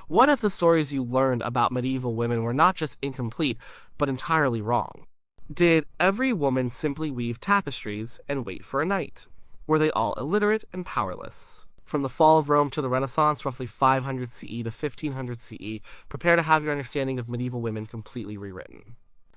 What if the stories you learned about medieval women were not just incomplete, but entirely wrong? Did every woman simply weave tapestries and wait for a knight? Were they all illiterate and powerless? From the fall of Rome to the Renaissance, roughly 500 CE to 1500 CE, prepare to have your understanding of medieval women completely rewritten.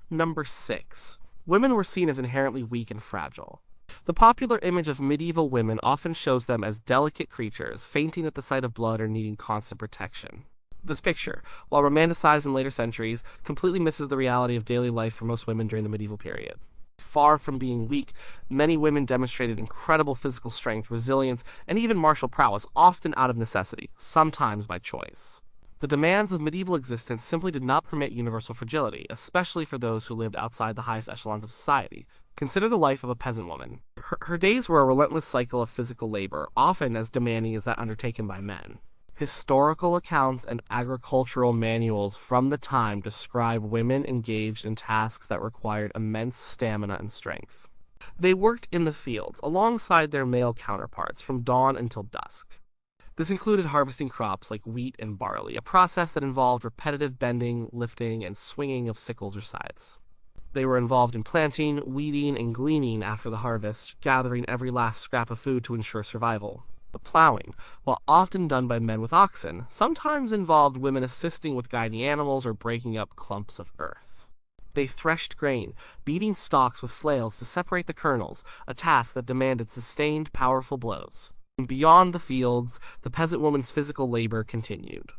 Number 6. Women were seen as inherently weak and fragile. The popular image of medieval women often shows them as delicate creatures, fainting at the sight of blood or needing constant protection. This picture, while romanticized in later centuries, completely misses the reality of daily life for most women during the medieval period. Far from being weak, many women demonstrated incredible physical strength, resilience, and even martial prowess, often out of necessity, sometimes by choice. The demands of medieval existence simply did not permit universal fragility, especially for those who lived outside the highest echelons of society. Consider the life of a peasant woman. Her days were a relentless cycle of physical labor, often as demanding as that undertaken by men. Historical accounts and agricultural manuals from the time describe women engaged in tasks that required immense stamina and strength. They worked in the fields alongside their male counterparts from dawn until dusk. This included harvesting crops like wheat and barley, a process that involved repetitive bending, lifting, and swinging of sickles or scythes. They were involved in planting, weeding, and gleaning after the harvest, gathering every last scrap of food to ensure survival. The plowing, while often done by men with oxen, sometimes involved women assisting with guiding animals or breaking up clumps of earth. They threshed grain, beating stalks with flails to separate the kernels, a task that demanded sustained, powerful blows. Beyond the fields, the peasant woman's physical labor continued.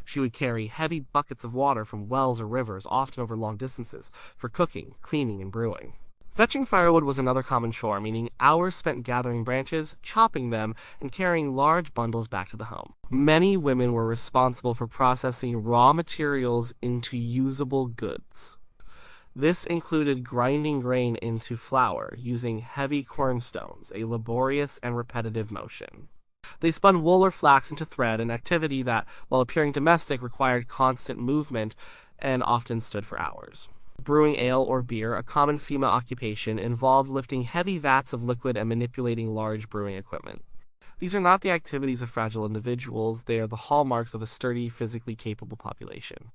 She would carry heavy buckets of water from wells or rivers, often over long distances, for cooking, cleaning, and brewing. Fetching firewood was another common chore, meaning hours spent gathering branches, chopping them, and carrying large bundles back to the home. Many women were responsible for processing raw materials into usable goods. This included grinding grain into flour using heavy quernstones, a laborious and repetitive motion. They spun wool or flax into thread, an activity that, while appearing domestic, required constant movement and often stood for hours. Brewing ale or beer, a common female occupation, involved lifting heavy vats of liquid and manipulating large brewing equipment. These are not the activities of fragile individuals, they are the hallmarks of a sturdy, physically capable population.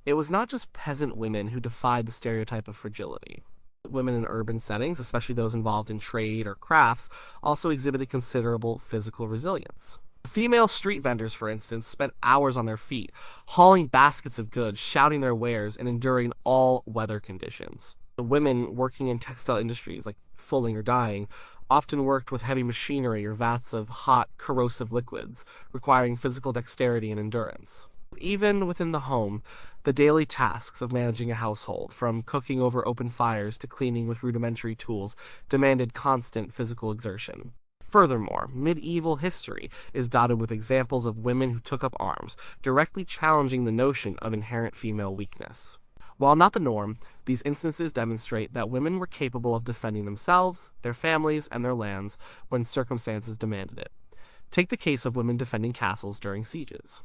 It was not just peasant women who defied the stereotype of fragility. Women in urban settings, especially those involved in trade or crafts, also exhibited considerable physical resilience. Female street vendors, for instance, spent hours on their feet, hauling baskets of goods, shouting their wares, and enduring all weather conditions. The women working in textile industries, like fulling or dyeing, often worked with heavy machinery or vats of hot, corrosive liquids, requiring physical dexterity and endurance. Even within the home, the daily tasks of managing a household, from cooking over open fires to cleaning with rudimentary tools, demanded constant physical exertion. Furthermore, medieval history is dotted with examples of women who took up arms, directly challenging the notion of inherent female weakness. While not the norm, these instances demonstrate that women were capable of defending themselves, their families, and their lands when circumstances demanded it. Take the case of women defending castles during sieges.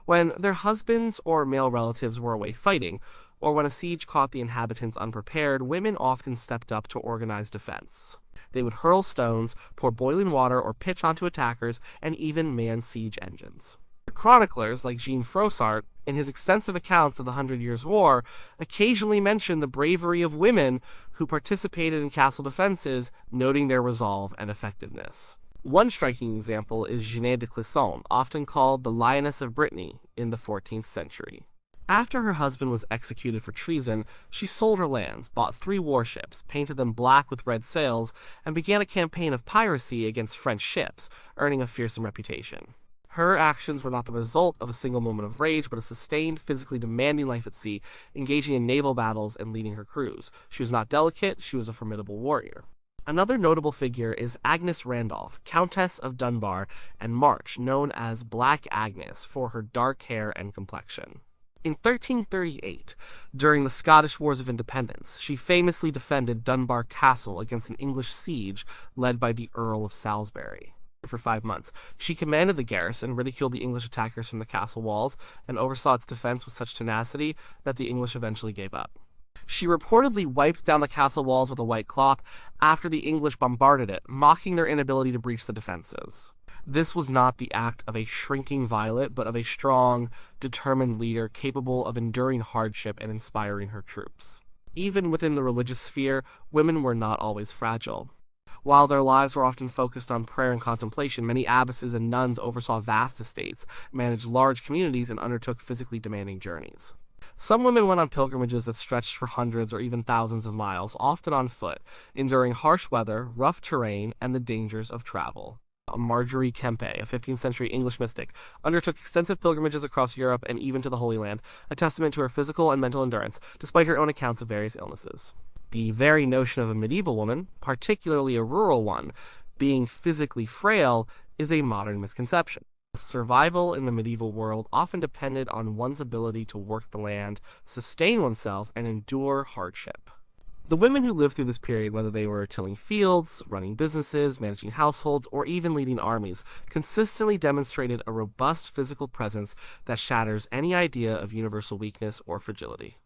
When their husbands or male relatives were away fighting, or when a siege caught the inhabitants unprepared, women often stepped up to organize defense. They would hurl stones, pour boiling water or pitch onto attackers, and even man siege engines. Chroniclers like Jean Froissart, in his extensive accounts of the Hundred Years' War, occasionally mention the bravery of women who participated in castle defenses, noting their resolve and effectiveness. One striking example is Jeanne de Clisson, often called the Lioness of Brittany in the 14th century. After her husband was executed for treason, she sold her lands, bought 3 warships, painted them black with red sails, and began a campaign of piracy against French ships, earning a fearsome reputation. Her actions were not the result of a single moment of rage, but a sustained, physically demanding life at sea, engaging in naval battles and leading her crews. She was not delicate, she was a formidable warrior. Another notable figure is Agnes Randolph, Countess of Dunbar and March, known as Black Agnes for her dark hair and complexion. In 1338, during the Scottish Wars of Independence, she famously defended Dunbar Castle against an English siege led by the Earl of Salisbury. For 5 months, she commanded the garrison, ridiculed the English attackers from the castle walls, and oversaw its defense with such tenacity that the English eventually gave up. She reportedly wiped down the castle walls with a white cloth after the English bombarded it, mocking their inability to breach the defenses. This was not the act of a shrinking violet, but of a strong, determined leader capable of enduring hardship and inspiring her troops. Even within the religious sphere, women were not always fragile. While their lives were often focused on prayer and contemplation, many abbesses and nuns oversaw vast estates, managed large communities, and undertook physically demanding journeys. Some women went on pilgrimages that stretched for hundreds or even thousands of miles, often on foot, enduring harsh weather, rough terrain, and the dangers of travel. Marjorie Kempe, a 15th century English mystic, undertook extensive pilgrimages across Europe and even to the Holy Land, a testament to her physical and mental endurance, despite her own accounts of various illnesses. The very notion of a medieval woman, particularly a rural one, being physically frail is a modern misconception. Survival in the medieval world often depended on one's ability to work the land, sustain oneself, and endure hardship. The women who lived through this period, whether they were tilling fields, running businesses, managing households, or even leading armies, consistently demonstrated a robust physical presence that shatters any idea of universal weakness or fragility.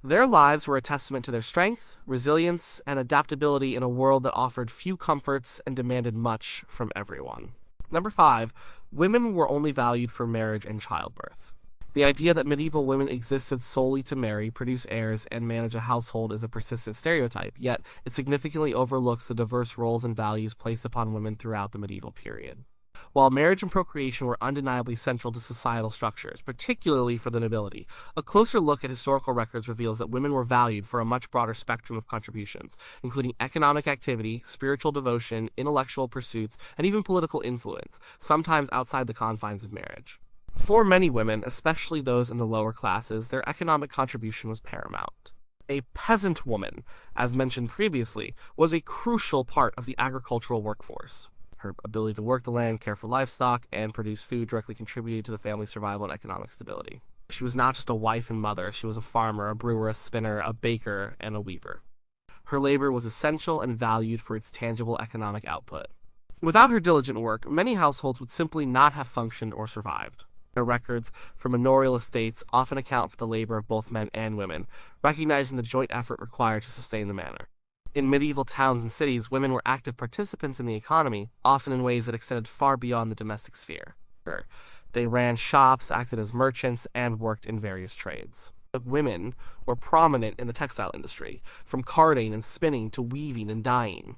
Their lives were a testament to their strength, resilience, and adaptability in a world that offered few comforts and demanded much from everyone. Number 5, women were only valued for marriage and childbirth. The idea that medieval women existed solely to marry, produce heirs, and manage a household is a persistent stereotype, yet it significantly overlooks the diverse roles and values placed upon women throughout the medieval period. While marriage and procreation were undeniably central to societal structures, particularly for the nobility, a closer look at historical records reveals that women were valued for a much broader spectrum of contributions, including economic activity, spiritual devotion, intellectual pursuits, and even political influence, sometimes outside the confines of marriage. For many women, especially those in the lower classes, their economic contribution was paramount. A peasant woman, as mentioned previously, was a crucial part of the agricultural workforce. Her ability to work the land, care for livestock, and produce food directly contributed to the family's survival and economic stability. She was not just a wife and mother, she was a farmer, a brewer, a spinner, a baker, and a weaver. Her labor was essential and valued for its tangible economic output. Without her diligent work, many households would simply not have functioned or survived. Their records for manorial estates often account for the labor of both men and women, recognizing the joint effort required to sustain the manor. In medieval towns and cities, women were active participants in the economy, often in ways that extended far beyond the domestic sphere. They ran shops, acted as merchants, and worked in various trades. Women were prominent in the textile industry, from carding and spinning to weaving and dyeing.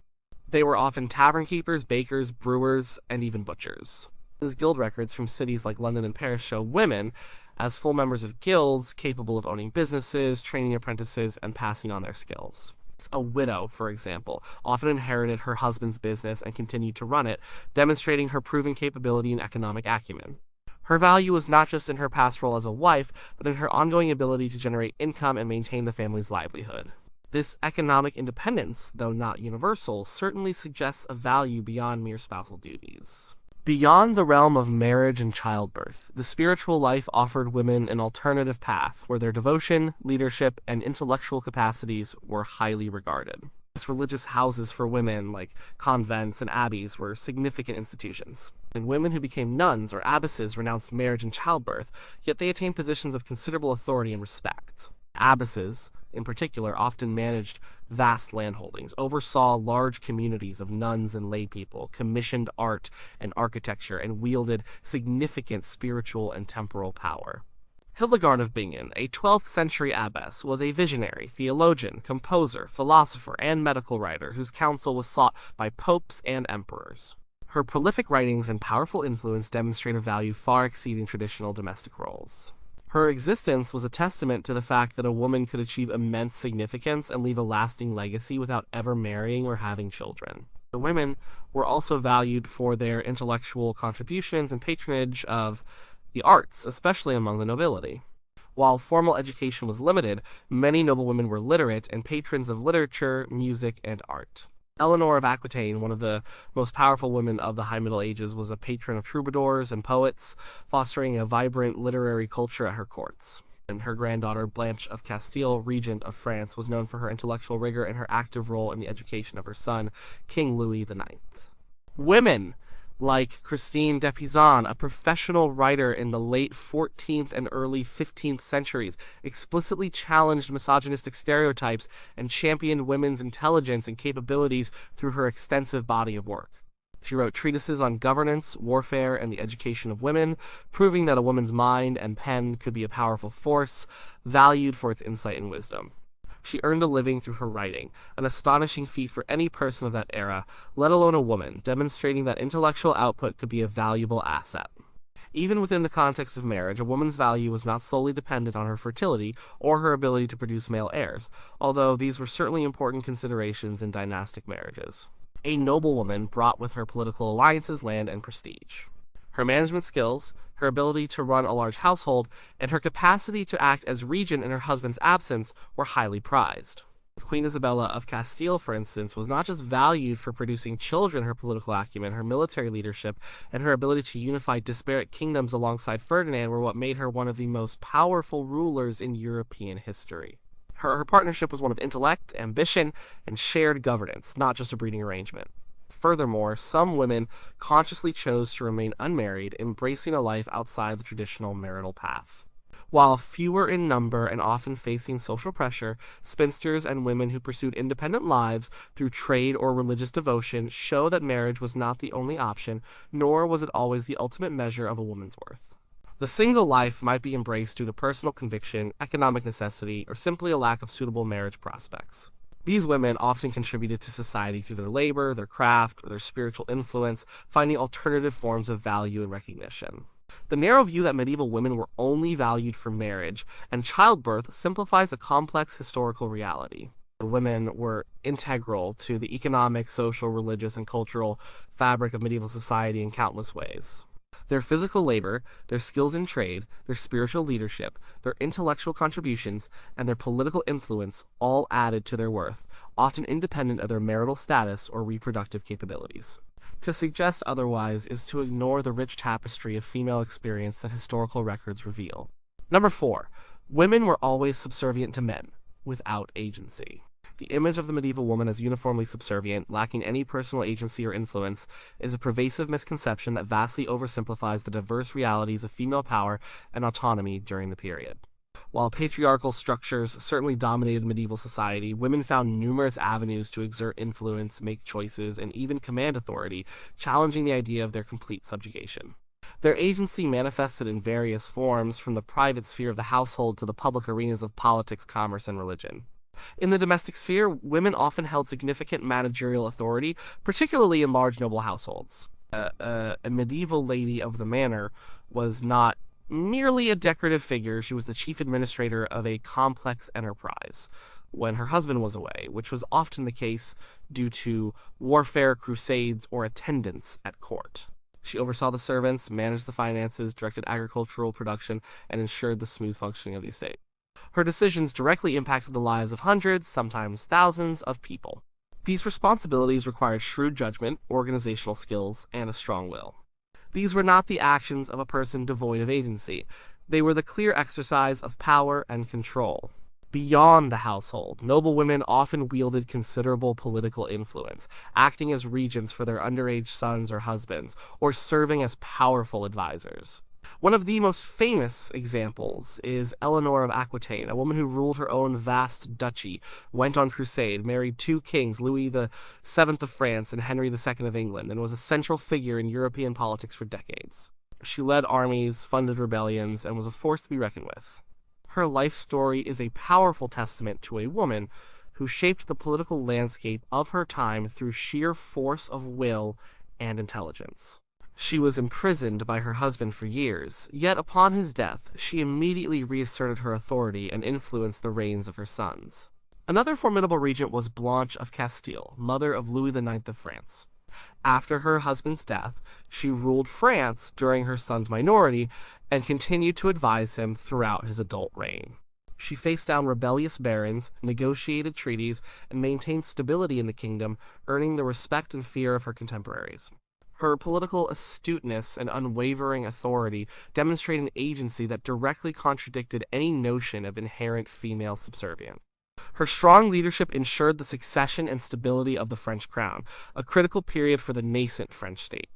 They were often tavern keepers, bakers, brewers, and even butchers. Guild records from cities like London and Paris show women as full members of guilds capable of owning businesses, training apprentices, and passing on their skills. A widow, for example, often inherited her husband's business and continued to run it, demonstrating her proven capability and economic acumen. Her value was not just in her past role as a wife, but in her ongoing ability to generate income and maintain the family's livelihood. This economic independence, though not universal, certainly suggests a value beyond mere spousal duties. Beyond the realm of marriage and childbirth, the spiritual life offered women an alternative path where their devotion, leadership, and intellectual capacities were highly regarded. Religious houses for women, like convents and abbeys, were significant institutions. And women who became nuns or abbesses renounced marriage and childbirth, yet they attained positions of considerable authority and respect. Abbesses, in particular, often managed vast landholdings, oversaw large communities of nuns and laypeople, commissioned art and architecture, and wielded significant spiritual and temporal power. Hildegard of Bingen, a 12th century abbess, was a visionary, theologian, composer, philosopher, and medical writer whose counsel was sought by popes and emperors. Her prolific writings and powerful influence demonstrate a value far exceeding traditional domestic roles. Her existence was a testament to the fact that a woman could achieve immense significance and leave a lasting legacy without ever marrying or having children. The women were also valued for their intellectual contributions and patronage of the arts, especially among the nobility. While formal education was limited, many noblewomen were literate and patrons of literature, music, and art. Eleanor of Aquitaine, one of the most powerful women of the High Middle Ages, was a patron of troubadours and poets, fostering a vibrant literary culture at her courts. And her granddaughter, Blanche of Castile, regent of France, was known for her intellectual rigor and her active role in the education of her son, King Louis IX. Women, like Christine de Pizan, a professional writer in the late 14th and early 15th centuries, explicitly challenged misogynistic stereotypes and championed women's intelligence and capabilities through her extensive body of work. She wrote treatises on governance, warfare, and the education of women, proving that a woman's mind and pen could be a powerful force, valued for its insight and wisdom. She earned a living through her writing, an astonishing feat for any person of that era, let alone a woman, demonstrating that intellectual output could be a valuable asset. Even within the context of marriage, a woman's value was not solely dependent on her fertility or her ability to produce male heirs, although these were certainly important considerations in dynastic marriages. A noblewoman brought with her political alliances, land, and prestige. Her management skills, her ability to run a large household, and her capacity to act as regent in her husband's absence were highly prized. Queen Isabella of Castile, for instance, was not just valued for producing children. Her political acumen, her military leadership, and her ability to unify disparate kingdoms alongside Ferdinand were what made her one of the most powerful rulers in European history. Her partnership was one of intellect, ambition, and shared governance, not just a breeding arrangement. Furthermore, some women consciously chose to remain unmarried, embracing a life outside the traditional marital path. While fewer in number and often facing social pressure, spinsters and women who pursued independent lives through trade or religious devotion show that marriage was not the only option, nor was it always the ultimate measure of a woman's worth. The single life might be embraced due to personal conviction, economic necessity, or simply a lack of suitable marriage prospects. These women often contributed to society through their labor, their craft, or their spiritual influence, finding alternative forms of value and recognition. The narrow view that medieval women were only valued for marriage and childbirth simplifies a complex historical reality. Women were integral to the economic, social, religious, and cultural fabric of medieval society in countless ways. Their physical labor, their skills in trade, their spiritual leadership, their intellectual contributions, and their political influence all added to their worth, often independent of their marital status or reproductive capabilities. To suggest otherwise is to ignore the rich tapestry of female experience that historical records reveal. Number 4. Women were always subservient to men, without agency. The image of the medieval woman as uniformly subservient, lacking any personal agency or influence, is a pervasive misconception that vastly oversimplifies the diverse realities of female power and autonomy during the period. While patriarchal structures certainly dominated medieval society, women found numerous avenues to exert influence, make choices, and even command authority, challenging the idea of their complete subjugation. Their agency manifested in various forms, from the private sphere of the household to the public arenas of politics, commerce, and religion. In the domestic sphere, women often held significant managerial authority, particularly in large noble households. A medieval lady of the manor was not merely a decorative figure. She was the chief administrator of a complex enterprise when her husband was away, which was often the case due to warfare, crusades, or attendance at court. She oversaw the servants, managed the finances, directed agricultural production, and ensured the smooth functioning of the estate. Her decisions directly impacted the lives of hundreds, sometimes thousands, of people. These responsibilities required shrewd judgment, organizational skills, and a strong will. These were not the actions of a person devoid of agency. They were the clear exercise of power and control. Beyond the household, noble women often wielded considerable political influence, acting as regents for their underage sons or husbands, or serving as powerful advisors. One of the most famous examples is Eleanor of Aquitaine, a woman who ruled her own vast duchy, went on crusade, married two kings, Louis VII of France and Henry II of England, and was a central figure in European politics for decades. She led armies, funded rebellions, and was a force to be reckoned with. Her life story is a powerful testament to a woman who shaped the political landscape of her time through sheer force of will and intelligence. She was imprisoned by her husband for years, yet upon his death, she immediately reasserted her authority and influenced the reigns of her sons. Another formidable regent was Blanche of Castile, mother of Louis IX of France. After her husband's death, she ruled France during her son's minority and continued to advise him throughout his adult reign. She faced down rebellious barons, negotiated treaties, and maintained stability in the kingdom, earning the respect and fear of her contemporaries. Her political astuteness and unwavering authority demonstrate an agency that directly contradicted any notion of inherent female subservience. Her strong leadership ensured the succession and stability of the French crown, a critical period for the nascent French state.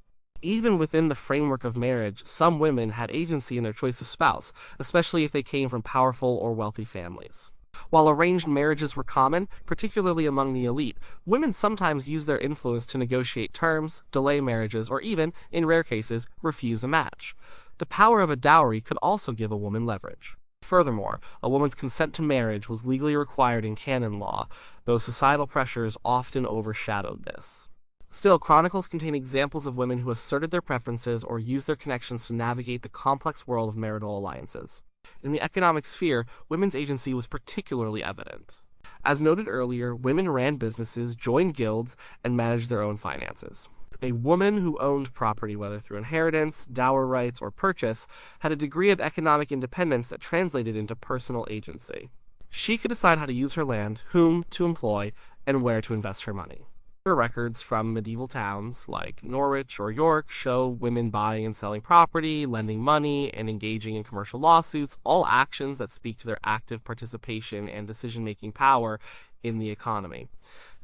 Even within the framework of marriage, some women had agency in their choice of spouse, especially if they came from powerful or wealthy families. While arranged marriages were common, particularly among the elite, women sometimes used their influence to negotiate terms, delay marriages, or even, in rare cases, refuse a match. The power of a dowry could also give a woman leverage. Furthermore, a woman's consent to marriage was legally required in canon law, though societal pressures often overshadowed this. Still, chronicles contain examples of women who asserted their preferences or used their connections to navigate the complex world of marital alliances. In the economic sphere, women's agency was particularly evident. As noted earlier, women ran businesses, joined guilds, and managed their own finances. A woman who owned property, whether through inheritance, dower rights, or purchase, had a degree of economic independence that translated into personal agency. She could decide how to use her land, whom to employ, and where to invest her money. Records from medieval towns like Norwich or York show women buying and selling property, lending money, and engaging in commercial lawsuits, all actions that speak to their active participation and decision-making power in the economy.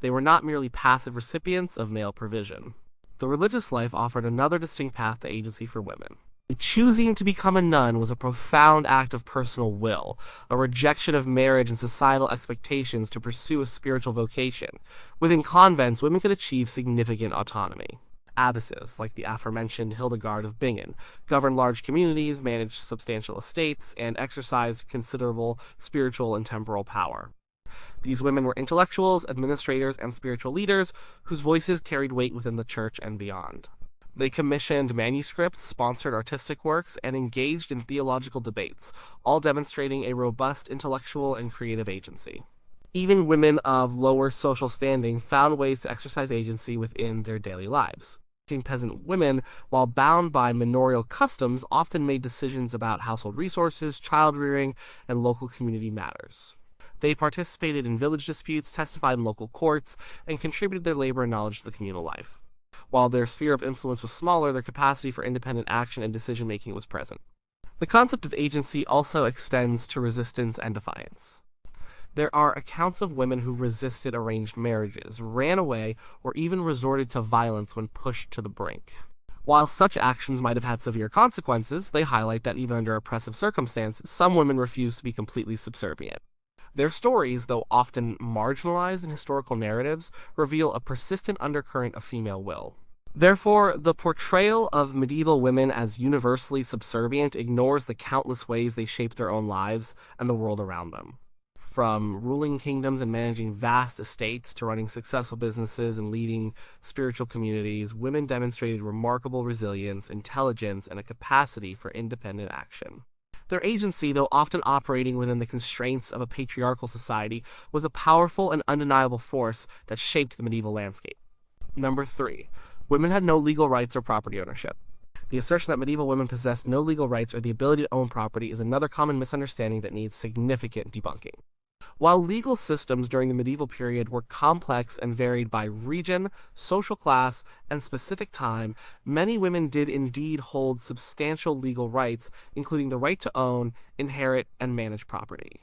They were not merely passive recipients of male provision. The religious life offered another distinct path to agency for women. Choosing to become a nun was a profound act of personal will, a rejection of marriage and societal expectations to pursue a spiritual vocation. Within convents, women could achieve significant autonomy. Abbesses, like the aforementioned Hildegard of Bingen, governed large communities, managed substantial estates, and exercised considerable spiritual and temporal power. These women were intellectuals, administrators, and spiritual leaders whose voices carried weight within the church and beyond. They commissioned manuscripts, sponsored artistic works, and engaged in theological debates, all demonstrating a robust intellectual and creative agency. Even women of lower social standing found ways to exercise agency within their daily lives. Peasant women, while bound by manorial customs, often made decisions about household resources, child-rearing, and local community matters. They participated in village disputes, testified in local courts, and contributed their labor and knowledge to the communal life. While their sphere of influence was smaller, their capacity for independent action and decision-making was present. The concept of agency also extends to resistance and defiance. There are accounts of women who resisted arranged marriages, ran away, or even resorted to violence when pushed to the brink. While such actions might have had severe consequences, they highlight that even under oppressive circumstances, some women refused to be completely subservient. Their stories, though often marginalized in historical narratives, reveal a persistent undercurrent of female will. Therefore, the portrayal of medieval women as universally subservient ignores the countless ways they shaped their own lives and the world around them. From ruling kingdoms and managing vast estates to running successful businesses and leading spiritual communities, women demonstrated remarkable resilience, intelligence, and a capacity for independent action. Their agency, though often operating within the constraints of a patriarchal society, was a powerful and undeniable force that shaped the medieval landscape. Number 3. Women had no legal rights or property ownership. The assertion that medieval women possessed no legal rights or the ability to own property is another common misunderstanding that needs significant debunking. While legal systems during the medieval period were complex and varied by region, social class, and specific time, many women did indeed hold substantial legal rights, including the right to own, inherit, and manage property.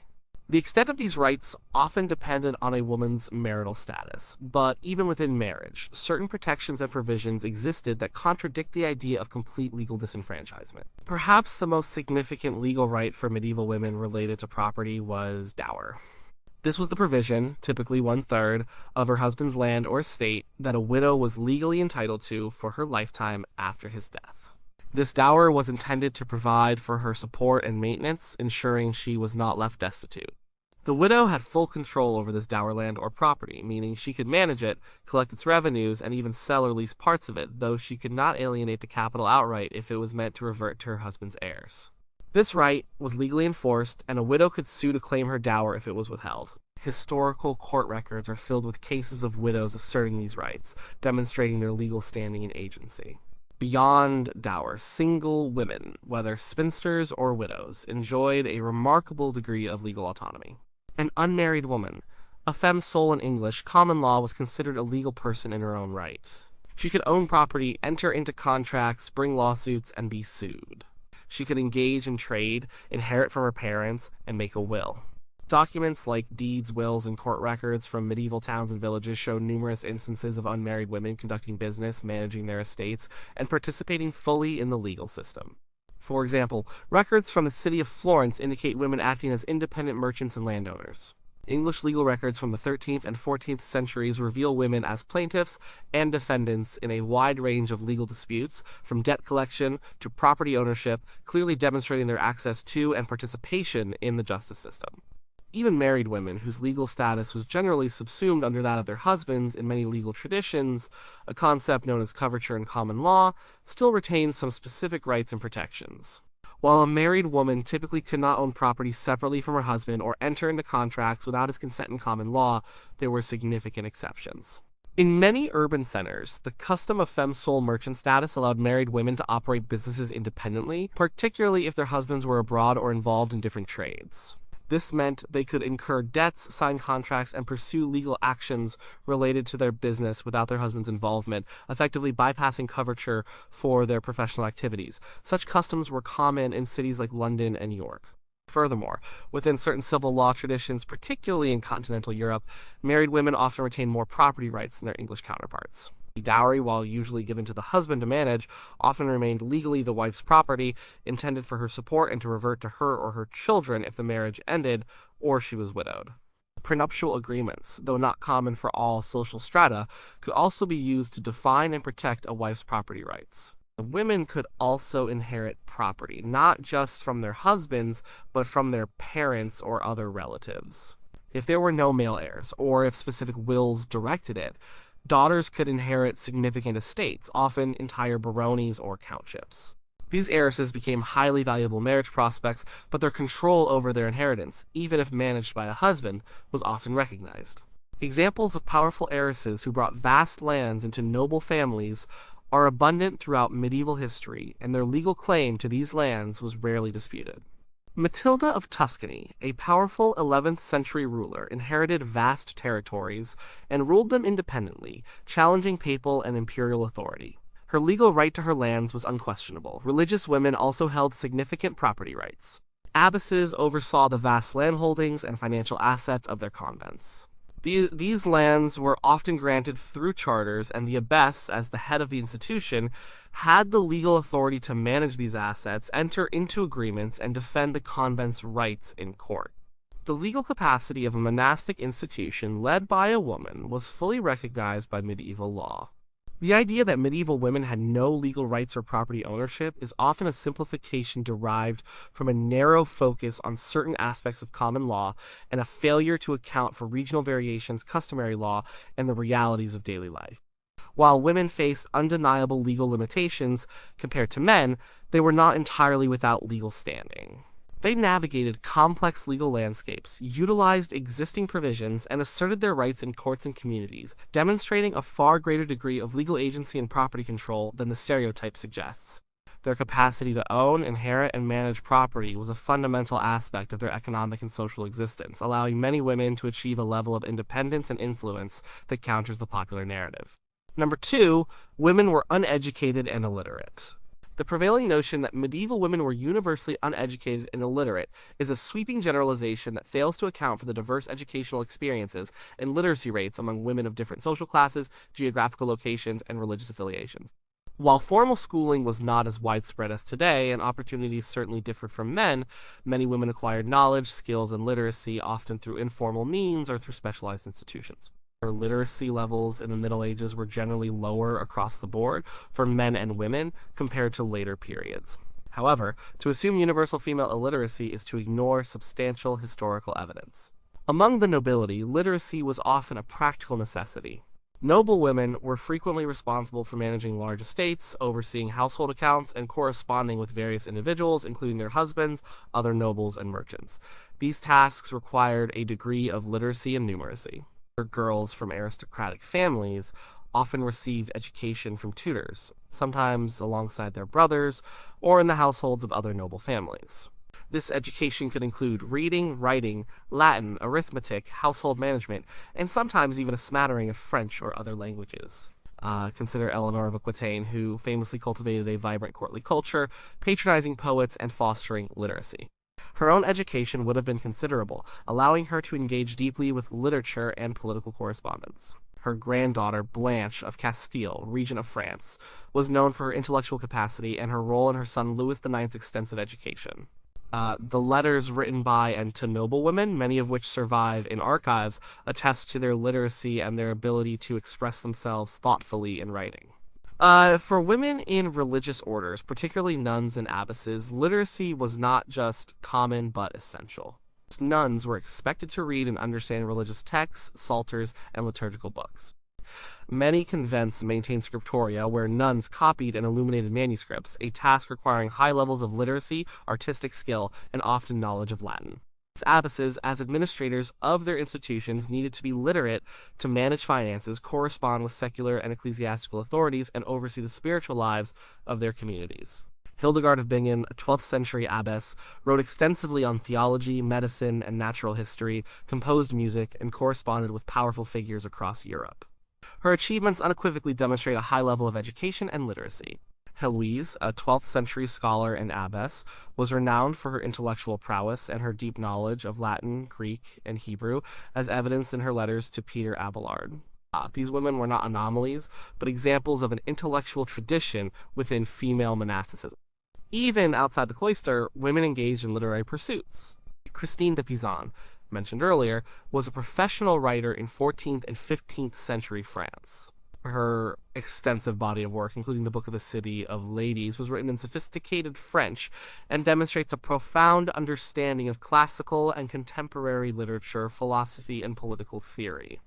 The extent of these rights often depended on a woman's marital status, but even within marriage, certain protections and provisions existed that contradict the idea of complete legal disenfranchisement. Perhaps the most significant legal right for medieval women related to property was dower. This was the provision, typically 1/3, of her husband's land or estate that a widow was legally entitled to for her lifetime after his death. This dower was intended to provide for her support and maintenance, ensuring she was not left destitute. The widow had full control over this dower land or property, meaning she could manage it, collect its revenues, and even sell or lease parts of it, though she could not alienate the capital outright if it was meant to revert to her husband's heirs. This right was legally enforced, and a widow could sue to claim her dower if it was withheld. Historical court records are filled with cases of widows asserting these rights, demonstrating their legal standing and agency. Beyond dower, single women, whether spinsters or widows, enjoyed a remarkable degree of legal autonomy. An unmarried woman, a femme sole in English, common law was considered a legal person in her own right. She could own property, enter into contracts, bring lawsuits, and be sued. She could engage in trade, inherit from her parents, and make a will. Documents like deeds, wills, and court records from medieval towns and villages show numerous instances of unmarried women conducting business, managing their estates, and participating fully in the legal system. For example, records from the city of Florence indicate women acting as independent merchants and landowners. English legal records from the 13th and 14th centuries reveal women as plaintiffs and defendants in a wide range of legal disputes, from debt collection to property ownership, clearly demonstrating their access to and participation in the justice system. Even married women, whose legal status was generally subsumed under that of their husbands in many legal traditions, a concept known as coverture in common law, still retained some specific rights and protections. While a married woman typically could not own property separately from her husband or enter into contracts without his consent in common law, there were significant exceptions. In many urban centers, the custom of femme sole merchant status allowed married women to operate businesses independently, particularly if their husbands were abroad or involved in different trades. This meant they could incur debts, sign contracts, and pursue legal actions related to their business without their husband's involvement, effectively bypassing coverture for their professional activities. Such customs were common in cities like London and York. Furthermore, within certain civil law traditions, particularly in continental Europe, married women often retained more property rights than their English counterparts. Dowry, while usually given to the husband to manage, often remained legally the wife's property, intended for her support and to revert to her or her children if the marriage ended or she was widowed. Prenuptial agreements, though not common for all social strata, could also be used to define and protect a wife's property rights. The women could also inherit property, not just from their husbands, but from their parents or other relatives. If there were no male heirs, or if specific wills directed it, daughters could inherit significant estates, often entire baronies or countships. These heiresses became highly valuable marriage prospects, but their control over their inheritance, even if managed by a husband, was often recognized. Examples of powerful heiresses who brought vast lands into noble families are abundant throughout medieval history, and their legal claim to these lands was rarely disputed. Matilda of Tuscany, a powerful 11th century ruler, inherited vast territories and ruled them independently, challenging papal and imperial authority. Her legal right to her lands was unquestionable. Religious women also held significant property rights. Abbesses oversaw the vast landholdings and financial assets of their convents. These lands were often granted through charters, and the abbess, as the head of the institution, had the legal authority to manage these assets, enter into agreements, and defend the convent's rights in court. The legal capacity of a monastic institution led by a woman was fully recognized by medieval law. The idea that medieval women had no legal rights or property ownership is often a simplification derived from a narrow focus on certain aspects of common law and a failure to account for regional variations, customary law, and the realities of daily life. While women faced undeniable legal limitations compared to men, they were not entirely without legal standing. They navigated complex legal landscapes, utilized existing provisions, and asserted their rights in courts and communities, demonstrating a far greater degree of legal agency and property control than the stereotype suggests. Their capacity to own, inherit, and manage property was a fundamental aspect of their economic and social existence, allowing many women to achieve a level of independence and influence that counters the popular narrative. Number 2, women were uneducated and illiterate. The prevailing notion that medieval women were universally uneducated and illiterate is a sweeping generalization that fails to account for the diverse educational experiences and literacy rates among women of different social classes, geographical locations, and religious affiliations. While formal schooling was not as widespread as today, and opportunities certainly differed from men, many women acquired knowledge, skills, and literacy often through informal means or through specialized institutions. Literacy levels in the Middle Ages were generally lower across the board for men and women compared to later periods. However, to assume universal female illiteracy is to ignore substantial historical evidence. Among the nobility, literacy was often a practical necessity. Noble women were frequently responsible for managing large estates, overseeing household accounts, and corresponding with various individuals, including their husbands, other nobles, and merchants. These tasks required a degree of literacy and numeracy. Girls from aristocratic families often received education from tutors, sometimes alongside their brothers or in the households of other noble families. This education could include reading, writing, Latin, arithmetic, household management, and sometimes even a smattering of French or other languages. Consider Eleanor of Aquitaine, who famously cultivated a vibrant courtly culture, patronizing poets and fostering literacy. Her own education would have been considerable, allowing her to engage deeply with literature and political correspondence. Her granddaughter, Blanche of Castile, regent of France, was known for her intellectual capacity and her role in her son Louis IX's extensive education. The letters written by and to noble women, many of which survive in archives, attest to their literacy and their ability to express themselves thoughtfully in writing. For women in religious orders, particularly nuns and abbesses, literacy was not just common but essential. Nuns were expected to read and understand religious texts, psalters, and liturgical books. Many convents maintained scriptoria where nuns copied and illuminated manuscripts, a task requiring high levels of literacy, artistic skill, and often knowledge of Latin. Abbesses, as administrators of their institutions, needed to be literate to manage finances, correspond with secular and ecclesiastical authorities, and oversee the spiritual lives of their communities. Hildegard of Bingen, a 12th century abbess, wrote extensively on theology, medicine, and natural history, composed music, and corresponded with powerful figures across Europe. Her achievements unequivocally demonstrate a high level of education and literacy. Heloise, a 12th century scholar and abbess, was renowned for her intellectual prowess and her deep knowledge of Latin, Greek, and Hebrew, as evidenced in her letters to Peter Abelard. These women were not anomalies, but examples of an intellectual tradition within female monasticism. Even outside the cloister, women engaged in literary pursuits. Christine de Pizan, mentioned earlier, was a professional writer in 14th and 15th century France. Her extensive body of work, including the Book of the City of Ladies, was written in sophisticated French and demonstrates a profound understanding of classical and contemporary literature, philosophy, and political theory.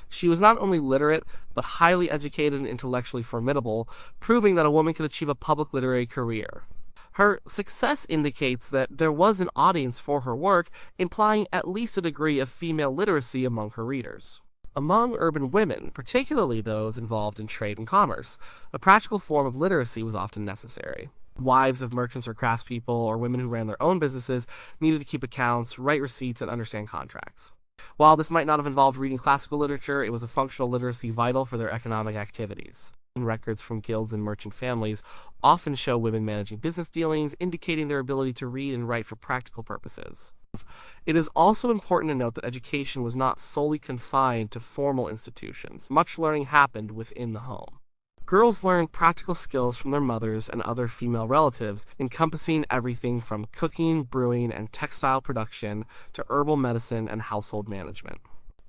She was not only literate, but highly educated and intellectually formidable, proving that a woman could achieve a public literary career. Her success indicates that there was an audience for her work, implying at least a degree of female literacy among her readers. Among urban women, particularly those involved in trade and commerce, a practical form of literacy was often necessary. Wives of merchants or craftspeople, or women who ran their own businesses, needed to keep accounts, write receipts, and understand contracts. While this might not have involved reading classical literature, it was a functional literacy vital for their economic activities. Records from guilds and merchant families often show women managing business dealings, indicating their ability to read and write for practical purposes. It is also important to note that education was not solely confined to formal institutions. Much learning happened within the home. Girls learned practical skills from their mothers and other female relatives, encompassing everything from cooking, brewing, and textile production to herbal medicine and household management.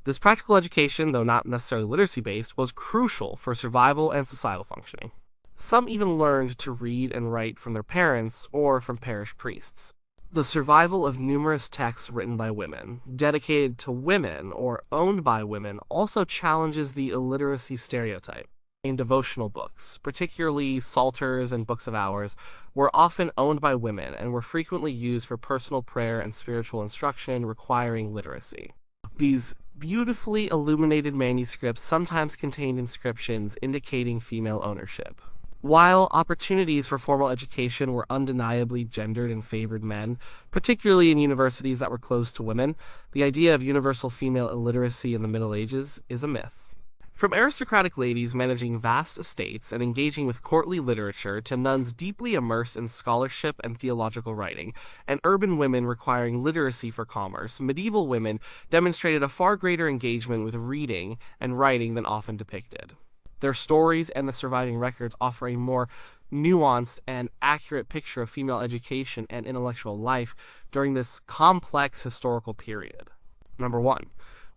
This practical education, though not necessarily literacy-based, was crucial for survival and societal functioning. Some even learned to read and write from their parents or from parish priests. The survival of numerous texts written by women, dedicated to women or owned by women, also challenges the illiteracy stereotype. In devotional books, particularly psalters and books of hours, were often owned by women and were frequently used for personal prayer and spiritual instruction requiring literacy. These beautifully illuminated manuscripts sometimes contained inscriptions indicating female ownership. While opportunities for formal education were undeniably gendered and favored men, particularly in universities that were closed to women, the idea of universal female illiteracy in the Middle Ages is a myth. From aristocratic ladies managing vast estates and engaging with courtly literature to nuns deeply immersed in scholarship and theological writing, and urban women requiring literacy for commerce, medieval women demonstrated a far greater engagement with reading and writing than often depicted. Their stories and the surviving records offer a more nuanced and accurate picture of female education and intellectual life during this complex historical period. Number 1.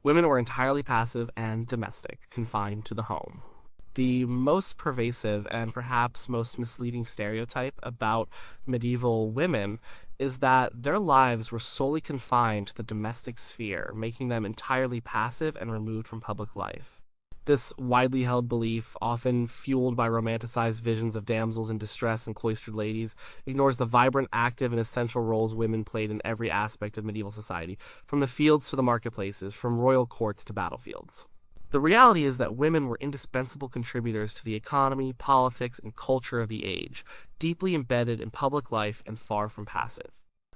Women were entirely passive and domestic, confined to the home. The most pervasive and perhaps most misleading stereotype about medieval women is that their lives were solely confined to the domestic sphere, making them entirely passive and removed from public life. This widely held belief, often fueled by romanticized visions of damsels in distress and cloistered ladies, ignores the vibrant, active, and essential roles women played in every aspect of medieval society, from the fields to the marketplaces, from royal courts to battlefields. The reality is that women were indispensable contributors to the economy, politics, and culture of the age, deeply embedded in public life and far from passive.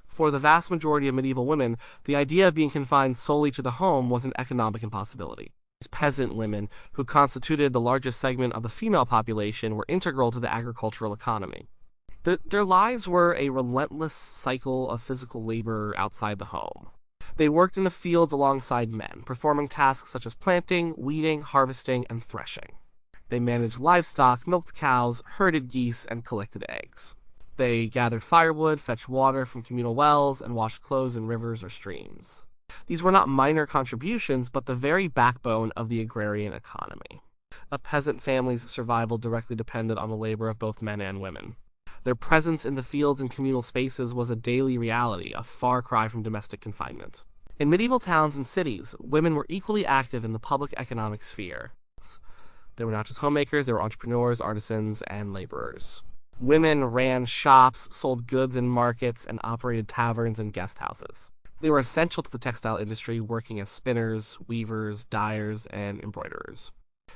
For the vast majority of medieval women, the idea of being confined solely to the home was an economic impossibility. Peasant women, who constituted the largest segment of the female population, were integral to the agricultural economy. Their lives were a relentless cycle of physical labor outside the home. They worked in the fields alongside men, performing tasks such as planting, weeding, harvesting, and threshing. They managed livestock, milked cows, herded geese, and collected eggs. They gathered firewood, fetched water from communal wells, and washed clothes in rivers or streams. These were not minor contributions, but the very backbone of the agrarian economy. A peasant family's survival directly depended on the labor of both men and women. Their presence in the fields and communal spaces was a daily reality, a far cry from domestic confinement. In medieval towns and cities, women were equally active in the public economic sphere. They were not just homemakers, they were entrepreneurs, artisans, and laborers. Women ran shops, sold goods in markets, and operated taverns and guest houses. They were essential to the textile industry, working as spinners, weavers, dyers, and embroiderers.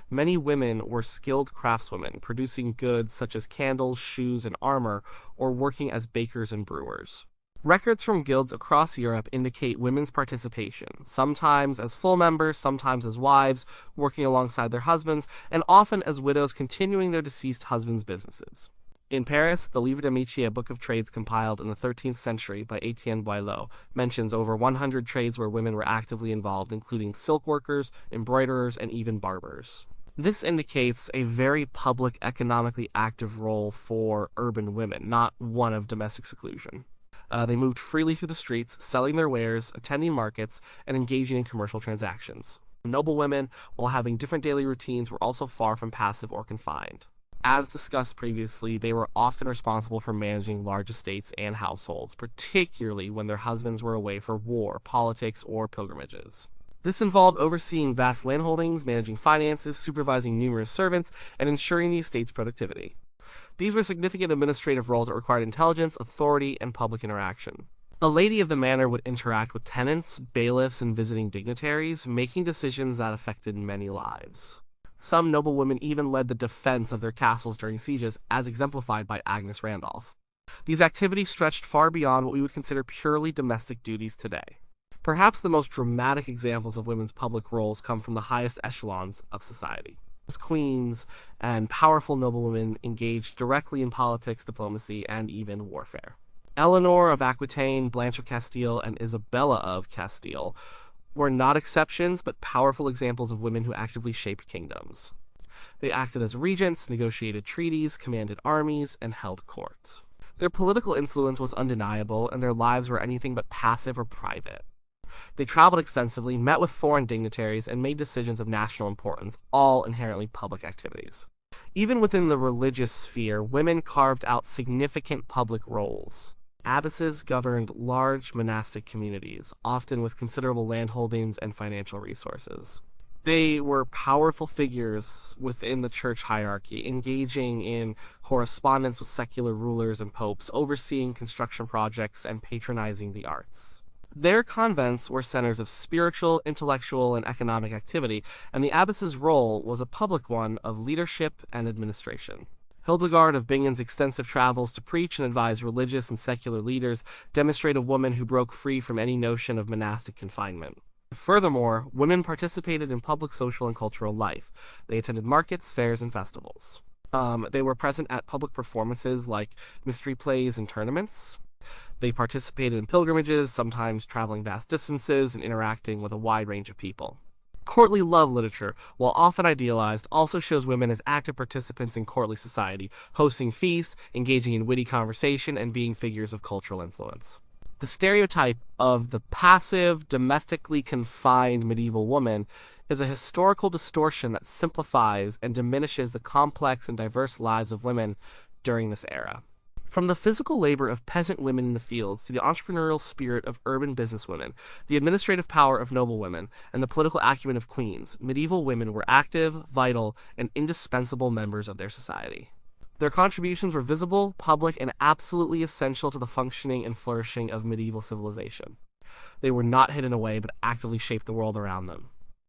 Many women were skilled craftswomen, producing goods such as candles, shoes, and armor, or working as bakers and brewers. Records from guilds across Europe indicate women's participation, sometimes as full members, sometimes as wives, working alongside their husbands, and often as widows continuing their deceased husbands' businesses. In Paris, the Livre de Métier, a book of trades compiled in the 13th century by Etienne Boileau, mentions over 100 trades where women were actively involved, including silk workers, embroiderers, and even barbers. This indicates a very public, economically active role for urban women, not one of domestic seclusion. They moved freely through the streets, selling their wares, attending markets, and engaging in commercial transactions. Noble women, while having different daily routines, were also far from passive or confined. As discussed previously, they were often responsible for managing large estates and households, particularly when their husbands were away for war, politics, or pilgrimages. This involved overseeing vast landholdings, managing finances, supervising numerous servants, and ensuring the estate's productivity. These were significant administrative roles that required intelligence, authority, and public interaction. A lady of the manor would interact with tenants, bailiffs, and visiting dignitaries, making decisions that affected many lives. Some noble women even led the defense of their castles during sieges, as exemplified by Agnes Randolph. These activities stretched far beyond what we would consider purely domestic duties today. Perhaps the most dramatic examples of women's public roles come from the highest echelons of society. As queens and powerful noblewomen engaged directly in politics, diplomacy, and even warfare. Eleanor of Aquitaine, Blanche of Castile, and Isabella of Castile were not exceptions, but powerful examples of women who actively shaped kingdoms. They acted as regents, negotiated treaties, commanded armies, and held court. Their political influence was undeniable, and their lives were anything but passive or private. They traveled extensively, met with foreign dignitaries, and made decisions of national importance, all inherently public activities. Even within the religious sphere, women carved out significant public roles. Abbesses governed large monastic communities, often with considerable landholdings and financial resources. They were powerful figures within the church hierarchy, engaging in correspondence with secular rulers and popes, overseeing construction projects, and patronizing the arts. Their convents were centers of spiritual, intellectual, and economic activity, and the abbess's role was a public one of leadership and administration. Hildegard of Bingen's extensive travels to preach and advise religious and secular leaders demonstrate a woman who broke free from any notion of monastic confinement. Furthermore, women participated in public social and cultural life. They attended markets, fairs, and festivals. They were present at public performances like mystery plays and tournaments. They participated in pilgrimages, sometimes traveling vast distances and interacting with a wide range of people. Courtly love literature, while often idealized, also shows women as active participants in courtly society, hosting feasts, engaging in witty conversation, and being figures of cultural influence. The stereotype of the passive, domestically confined medieval woman is a historical distortion that simplifies and diminishes the complex and diverse lives of women during this era. From the physical labor of peasant women in the fields to the entrepreneurial spirit of urban businesswomen, the administrative power of noblewomen, and the political acumen of queens, medieval women were active, vital, and indispensable members of their society. Their contributions were visible, public, and absolutely essential to the functioning and flourishing of medieval civilization. They were not hidden away, but actively shaped the world around them.